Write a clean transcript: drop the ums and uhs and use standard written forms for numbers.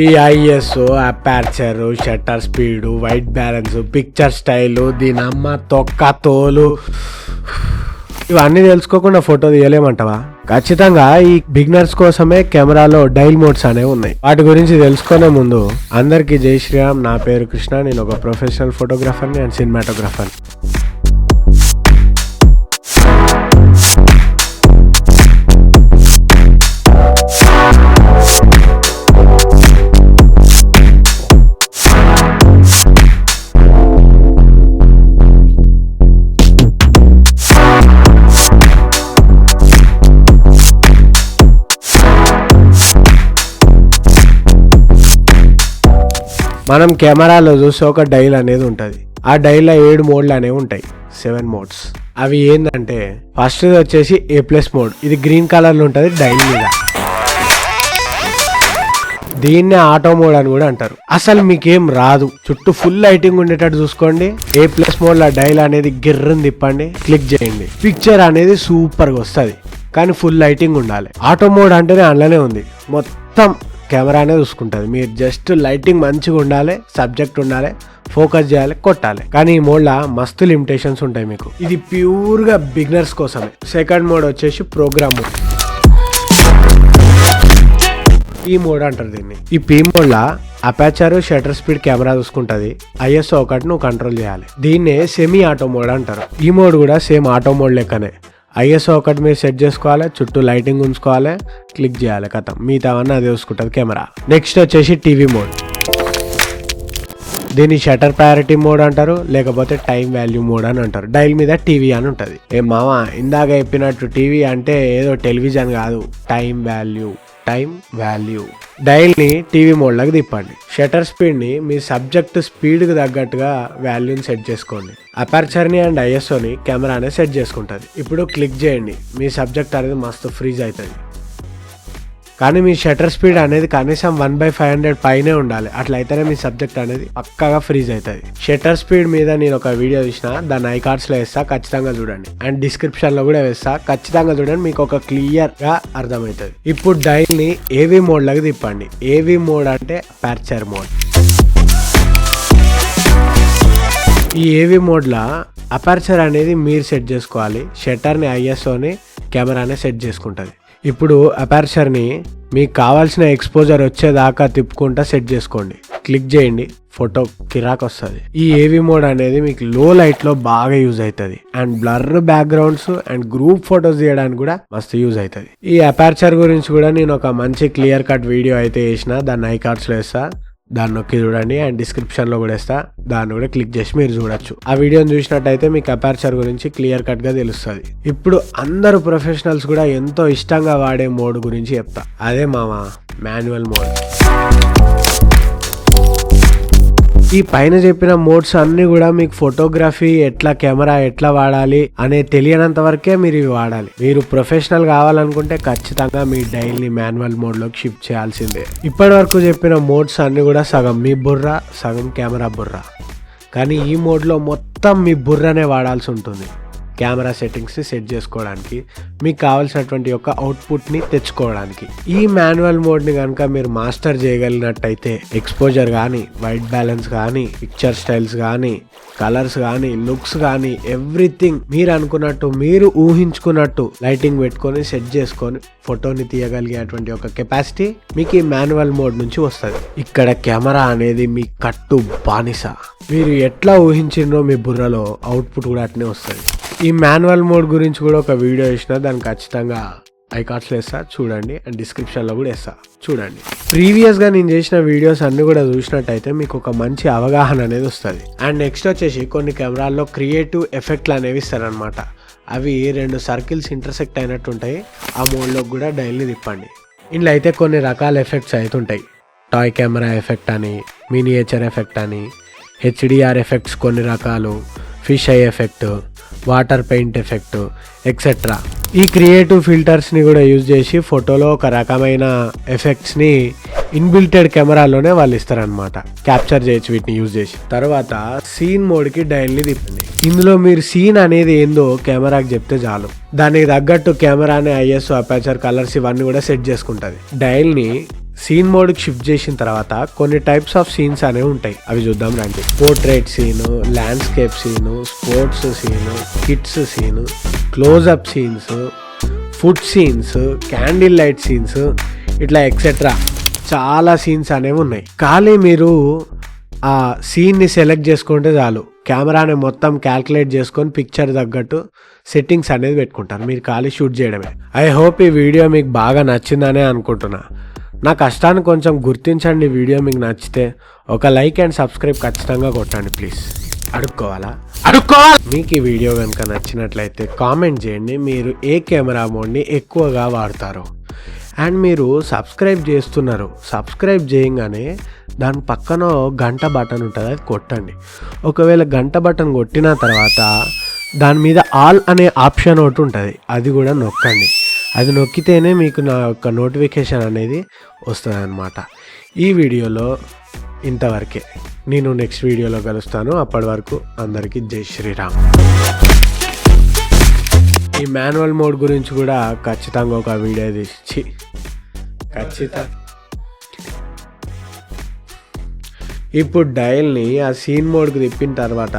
ఈ ISO, aperture, shutter speed, white balance, picture style, దీని అమ్మ తొక్క తోలు, ఇవన్నీ తెలుసుకోకుండా ఫోటో తీయలేమంటావా? ఖచ్చితంగా ఈ బిగినర్స్ కోసమే కెమెరాలో డైల్ మోడ్స్ అనేవి ఉన్నాయి. వాటి గురించి తెలుసుకునే ముందు అందరికీ జై శ్రీరామ్. నా పేరు కృష్ణ. నేను ఒక ప్రొఫెషనల్ ఫోటోగ్రాఫర్ని అండ్ సినిమాటోగ్రాఫర్. మనం కెమెరాలో చూస్తే ఒక డైల్ అనేది ఉంటుంది. ఆ డైల్లో 7 మోడ్లు అనేవి ఉంటాయి, 7 మోడ్స్. అవి ఏంటంటే ఫస్ట్ వచ్చేసి A+ మోడ్. ఇది గ్రీన్ కలర్లో ఉంటుంది డైల్ మీద. దీన్నే ఆటో మోడ్ అని కూడా అంటారు. అసలు మీకేం రాదు, చుట్టూ ఫుల్ లైటింగ్ ఉండేటట్టు చూసుకోండి. A+ మోడ్ లో డైల్ అనేది గిర్రని తిప్పండి, క్లిక్ చేయండి. పిక్చర్ అనేది సూపర్ గా వస్తుంది, కానీ ఫుల్ లైటింగ్ ఉండాలి. ఆటో మోడ్ అంటేనే అందులోనే ఉంది, మొత్తం కెమెరానే చూసుకుంటుంది. మీరు జస్ట్ లైటింగ్ మంచిగా ఉండాలి, సబ్జెక్ట్ ఉండాలి, ఫోకస్ చేయాలి, కొట్టాలి. కానీ ఈ మోడ్ లా మస్తు లిమిటేషన్స్ ఉంటాయి మీకు. ఇది ప్యూర్ గా బిగినర్స్ కోసమే. సెకండ్ మోడ్ వచ్చేసి ప్రోగ్రామ్ మోడ్. ఈ మోడ్ అంటారు దీన్ని. ఈ P మోడ్ లా అపర్చర్, షట్టర్ స్పీడ్ కెమెరా చూసుకుంటది. ISO ఒకటి నువ్వు కంట్రోల్ చేయాలి. దీన్నే సెమీ ఆటో మోడ్ అంటారు. ఈ మోడ్ కూడా సేమ్ ఆటో మోడ్ లెక్కనే. ISO ఒకటి మీరు సెట్ చేసుకోవాలి, చుట్టూ లైటింగ్ ఉంచుకోవాలి, క్లిక్ చేయాలి, కథం. మిగతావన్నీ అది చూసుకుంటుంది కెమెరా. నెక్స్ట్ వచ్చేసి టీవీ మోడ్. దీన్ని షటర్ ప్రయారిటీ మోడ్ అంటారు, లేకపోతే టైం వాల్యూ మోడ్ అని అంటారు. డైల్ మీద టీవీ అని ఉంటుంది. ఏ మావా, ఇందాక చెప్పినట్టు టీవీ అంటే ఏదో టెలివిజన్ కాదు, టైం వాల్యూ. డైల్ ని టీవీ మోడ్ లాగా తిప్పండి. షటర్ స్పీడ్ ని మీ సబ్జెక్ట్ స్పీడ్ కి తగ్గట్టుగా వాల్యూని సెట్ చేసుకోండి. అపర్చర్ ని అండ్ ISO ని కెమెరానే సెట్ చేసుకుంటది. ఇప్పుడు క్లిక్ చేయండి, మీ సబ్జెక్ట్ అనేది మస్తు ఫ్రీజ్ అవుతుంది. కానీ మీ షటర్ స్పీడ్ అనేది కనీసం 1/500 పైనే ఉండాలి. అట్లయితేనే మీ సబ్జెక్ట్ అనేది పక్కాగా ఫ్రీజ్ అవుతుంది. షటర్ స్పీడ్ మీద నేను ఒక వీడియో చూసిన, దాన్ని ఐకార్డ్స్ లో వేస్తా, ఖచ్చితంగా చూడండి. అండ్ డిస్క్రిప్షన్ లో కూడా వేస్తా, ఖచ్చితంగా చూడండి, మీకు ఒక క్లియర్ గా అర్థమవుతుంది. ఇప్పుడు డైల్ ని AV మోడ్ లాగా తిప్పండి. AV మోడ్ అంటే అపర్చర్ మోడ్. ఈ AV మోడ్ లా అపర్చర్ అనేది మీరు సెట్ చేసుకోవాలి. షటర్ ని ISO ని కెమెరానే సెట్ చేసుకుంటది. ఇప్పుడు అపర్చర్ ని మీకు కావాల్సిన ఎక్స్పోజర్ వచ్చేదాకా తిప్పుకుంటా సెట్ చేసుకోండి. క్లిక్ చేయండి, ఫోటో కిరాక్ వస్తుంది. ఈ AV మోడ్ అనేది మీకు లో లైట్ లో బాగా యూజ్ అవుతుంది. And blur backgrounds and group photos తీయడానికి కూడా మస్తు యూజ్ అవుతుంది. ఈ అపర్చర్ గురించి కూడా నేను ఒక మంచి క్లియర్ కట్ వీడియో అయితే వేసిన, దాన్ని ఐకార్డ్స్ లో వేస్తా, దాన్ని నొక్కి చూడండి. అండ్ డిస్క్రిప్షన్ లో కూడా వేస్తా, దాన్ని కూడా క్లిక్ చేసి మీరు చూడొచ్చు. ఆ వీడియోని చూసినట్టయితే మీకు అపర్చర్ గురించి క్లియర్ కట్ గా తెలుస్తుంది. ఇప్పుడు అందరు ప్రొఫెషనల్స్ కూడా ఎంతో ఇష్టంగా వాడే మోడ్ గురించి చెప్తా. అదే మామా మాన్యువల్ మోడ్. ఈ పైన చెప్పిన మోడ్స్ అన్ని కూడా మీకు ఫోటోగ్రఫీ ఎట్లా, కెమెరా ఎట్లా వాడాలి అనే తెలియనంత వరకే మీరు ఇవి వాడాలి. మీరు ప్రొఫెషనల్ కావాలనుకుంటే ఖచ్చితంగా మీ డైల్ ని మాన్యువల్ మోడ్ లోకి షిఫ్ట్ చేయాల్సిందే. ఇప్పటి వరకు చెప్పిన మోడ్స్ అన్ని కూడా సగం మీ బుర్ర, సగం కెమెరా బుర్ర. కానీ ఈ మోడ్ లో మొత్తం మీ బుర్రనే వాడాల్సి ఉంటుంది. కెమెరా సెట్టింగ్స్ సెట్ చేసుకోవడానికి, మీకు కావాల్సినటువంటి యొక్క అవుట్పుట్ ని తెచ్చుకోవడానికి. ఈ మాన్యువల్ మోడ్ ని కనుక మీరు మాస్టర్ చేయగలిగినట్టయితే ఎక్స్పోజర్ కానీ, వైట్ బ్యాలెన్స్ కానీ, పిక్చర్ స్టైల్స్ కానీ, కలర్స్ కానీ, లుక్స్ కానీ, ఎవ్రీథింగ్ మీరు అనుకున్నట్టు, మీరు ఊహించుకున్నట్టు లైటింగ్ పెట్టుకొని సెట్ చేసుకొని ఫోటోని తీయగలిగేటువంటి ఒక కెపాసిటీ మీకు ఈ మాన్యువల్ మోడ్ నుంచి వస్తుంది. ఇక్కడ కెమెరా అనేది మీ కట్టు బానిస. మీరు ఎట్లా ఊహించిండ్రో మీ బుర్రలో అవుట్పుట్ కూడా అట్నే వస్తుంది. ఈ మాన్యువల్ మోడ్ గురించి కూడా ఒక వీడియో వేసిన, దాన్ని ఖచ్చితంగా ఐకార్డ్స్ లో వేస్తా, చూడండి. అండ్ డిస్క్రిప్షన్ లో కూడా వేస్తా, చూడండి. ప్రీవియస్ గా నేను చేసిన వీడియోస్ అన్ని కూడా చూసినట్టయితే మీకు ఒక మంచి అవగాహన అనేది వస్తుంది. అండ్ నెక్స్ట్ వచ్చేసి కొన్ని కెమెరాల్లో క్రియేటివ్ ఎఫెక్ట్లు అనేవి ఇస్తారనమాట. అవి 2 సర్కిల్స్ ఇంటర్సెక్ట్ అయినట్టు ఉంటాయి. ఆ మోడ్లోకి కూడా డైల్ని తిప్పండి. ఇందులో అయితే కొన్ని రకాల ఎఫెక్ట్స్ అవుతుంటాయి. టాయ్ కెమెరా ఎఫెక్ట్ అని, మినియేచర్ ఎఫెక్ట్ అని, HDR ఎఫెక్ట్స్ కొన్ని రకాలు, fish I effect, water paint effect, etcetera. ఈ క్రియేటివ్ ఫిల్టర్స్ ని కూడా యూజ్ చేసి ఫోటోలో ఒక రకమైన ఎఫెక్ట్స్ ని ఇన్బిల్టెడ్ కెమెరాలోనే వాళ్ళు ఇస్తారనమాట. క్యాప్చర్ చేయొచ్చు వీటిని యూజ్ చేసి. తర్వాత సీన్ మోడ్ కి డైల్ ని తిప్పండి. ఇందులో మీరు సీన్ అనేది ఏందో కెమెరాకి చెప్తే చాలు, దానికి తగ్గట్టు కెమెరాని ISO, అపర్చర్, కలర్స్ ఇవన్నీ కూడా సెట్ చేసుకుంటది. డైల్ ని సీన్ మోడ్కి షిఫ్ట్ చేసిన తర్వాత కొన్ని టైప్స్ ఆఫ్ సీన్స్ అనేవి ఉంటాయి. అవి చూద్దాం రండి. Portrait scene, landscape scene, sports scene, kids scene, close up scenes, food scenes, candle light scenes, ఇట్లా ఎక్సెట్రా చాలా సీన్స్ అనేవి ఉన్నాయి. ఖాళీ మీరు ఆ సీన్ని సెలెక్ట్ చేసుకుంటే చాలు, కెమెరాని మొత్తం క్యాల్కులేట్ చేసుకొని పిక్చర్ తగ్గట్టు సెట్టింగ్స్ అనేది పెట్టుకుంటారు. మీరు ఖాళీ షూట్ చేయడమే. ఐ హోప్ ఈ వీడియో మీకు బాగా నచ్చిందనే అనుకుంటున్నా. నా కష్టాన్ని కొంచెం గుర్తించండి. వీడియో మీకు నచ్చితే ఒక లైక్ అండ్ సబ్స్క్రైబ్ ఖచ్చితంగా కొట్టండి ప్లీజ్. అడుక్కోవాలా? మీకు ఈ వీడియో కనుక నచ్చినట్లయితే కామెంట్ చేయండి మీరు ఏ కెమెరా మోడ్ని ఎక్కువగా వాడతారో. అండ్ మీరు సబ్స్క్రైబ్ చేస్తున్నారు, సబ్స్క్రైబ్ చేయగానే దాని పక్కన గంట బటన్ ఉంటుంది, అది కొట్టండి. ఒకవేళ గంట బటన్ కొట్టిన తర్వాత దాని మీద ఆల్ అనే ఆప్షన్ ఒకటి ఉంటుంది, అది కూడా నొక్కండి. అది నొక్కితేనే మీకు నా యొక్క నోటిఫికేషన్ అనేది వస్తుంది అన్నమాట. ఈ వీడియోలో ఇంతవరకే. నేను నెక్స్ట్ వీడియోలో కలుస్తాను. అప్పటి వరకు అందరికీ జై శ్రీరామ్. ఈ మాన్యువల్ మోడ్ గురించి కూడా ఖచ్చితంగా ఒక వీడియో తీసి ఇప్పుడు డయల్ని ఆ సీన్ మోడ్కి తిప్పిన తర్వాత